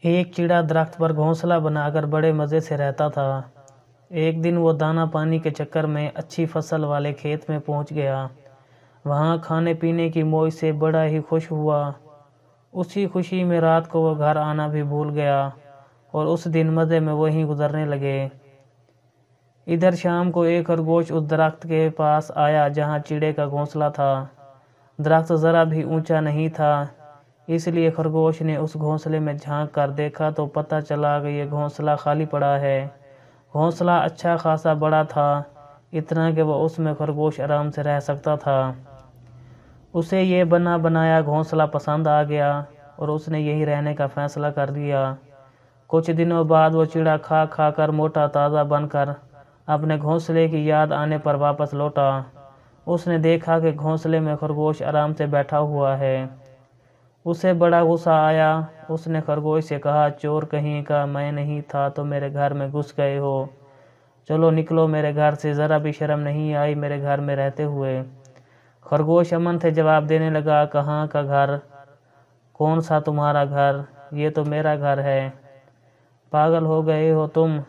ایک چڑا درخت پر گھونسلہ بنا کر بڑے مزے سے رہتا تھا۔ ایک دن وہ دانہ پانی کے چکر میں اچھی فصل والے کھیت میں پہنچ گیا۔ وہاں کھانے پینے کی موج سے بڑا ہی خوش ہوا۔ اسی خوشی میں رات کو وہ گھر آنا بھی بھول گیا اور اس دن مزے میں وہیں گزرنے لگے۔ ادھر شام کو ایک خرگوش اس درخت کے پاس آیا جہاں چڑے کا گھونسلہ تھا۔ درخت ذرا بھی اونچا نہیں تھا، اس لیے خرگوش نے اس گھونسلے میں جھانک کر دیکھا تو پتہ چلا کہ یہ گھونسلہ خالی پڑا ہے۔ گھونسلہ اچھا خاصا بڑا تھا، اتنا کہ وہ اس میں خرگوش آرام سے رہ سکتا تھا۔ اسے یہ بنا بنایا گھونسلہ پسند آ گیا اور اس نے یہی رہنے کا فیصلہ کر لیا۔ کچھ دنوں بعد وہ چڑا کھا کھا کر موٹا تازہ بن کر اپنے گھونسلے کی یاد آنے پر واپس لوٹا۔ اس نے دیکھا کہ گھونسلے میں خرگوش آرام سے بیٹھا ہوا ہے۔ اسے بڑا غصہ آیا۔ اس نے خرگوش سے کہا، چور کہیں کا میں نہیں تھا تو میرے گھر میں گھس گئے ہو۔ چلو نکلو میرے گھر سے، ذرا بھی شرم نہیں آئی میرے گھر میں رہتے ہوئے۔ خرگوش امن سے جواب دینے لگا، کہاں کا گھر؟ کون سا تمہارا گھر؟ یہ تو میرا گھر ہے۔ پاگل ہو گئے ہو تم؟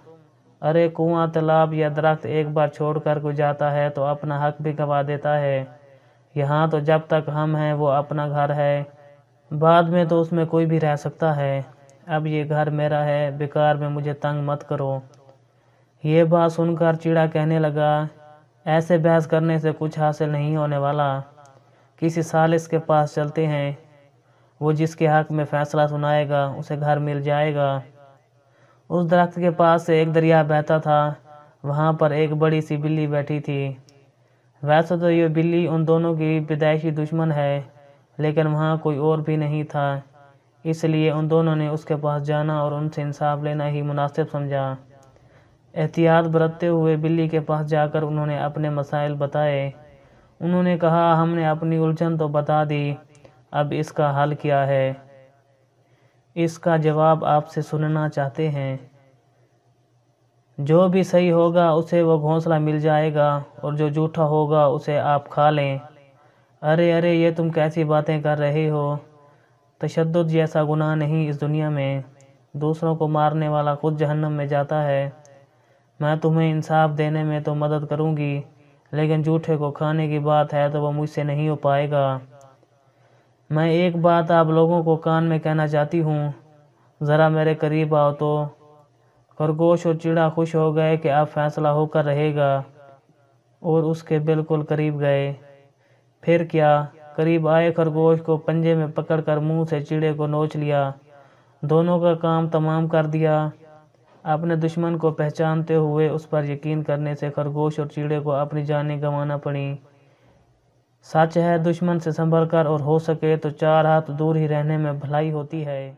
ارے کنواں، تالاب یا درخت ایک بار چھوڑ کر کوئی جاتا ہے تو اپنا حق بھی گنوا دیتا ہے۔ یہاں تو جب تک ہم ہیں وہ اپنا گھر ہے، بعد میں تو اس میں کوئی بھی رہ سکتا ہے۔ اب یہ گھر میرا ہے، بیکار میں مجھے تنگ مت کرو۔ یہ بات سن کر چڑا کہنے لگا، ایسے بحث کرنے سے کچھ حاصل نہیں ہونے والا، کسی ثالث کے پاس چلتے ہیں، وہ جس کے حق میں فیصلہ سنائے گا اسے گھر مل جائے گا۔ اس درخت کے پاس سے ایک دریا بہتا تھا، وہاں پر ایک بڑی سی بلی بیٹھی تھی۔ ویسے تو یہ بلی ان دونوں کی پیدائشی دشمن ہے، لیکن وہاں کوئی اور بھی نہیں تھا، اس لیے ان دونوں نے اس کے پاس جانا اور ان سے انصاف لینا ہی مناسب سمجھا۔ احتیاط برتتے ہوئے بلی کے پاس جا کر انہوں نے اپنے مسائل بتائے۔ انہوں نے کہا، ہم نے اپنی الجھن تو بتا دی، اب اس کا حل کیا ہے؟ اس کا جواب آپ سے سننا چاہتے ہیں۔ جو بھی صحیح ہوگا اسے وہ گھونسلہ مل جائے گا اور جو جھوٹا ہوگا اسے آپ کھا لیں۔ ارے ارے، یہ تم کیسی باتیں کر رہے ہو؟ تشدد جیسا گناہ نہیں اس دنیا میں، دوسروں کو مارنے والا خود جہنم میں جاتا ہے۔ میں تمہیں انصاف دینے میں تو مدد کروں گی، لیکن جھوٹے کو کھانے کی بات ہے تو وہ مجھ سے نہیں ہو پائے گا۔ میں ایک بات آپ لوگوں کو کان میں کہنا چاہتی ہوں، ذرا میرے قریب آؤ تو۔ خرگوش اور چڑا خوش ہو گئے کہ اب فیصلہ ہو کر رہے گا، اور اس کے بالکل قریب گئے۔ پھر کیا، قریب آئے خرگوش کو پنجے میں پکڑ کر منہ سے چڑے کو نوچ لیا، دونوں کا کام تمام کر دیا۔ اپنے دشمن کو پہچانتے ہوئے اس پر یقین کرنے سے خرگوش اور چڑے کو اپنی جانیں گنوانا پڑیں۔ سچ ہے، دشمن سے سنبھل کر اور ہو سکے تو 4 ہاتھ دور ہی رہنے میں بھلائی ہوتی ہے۔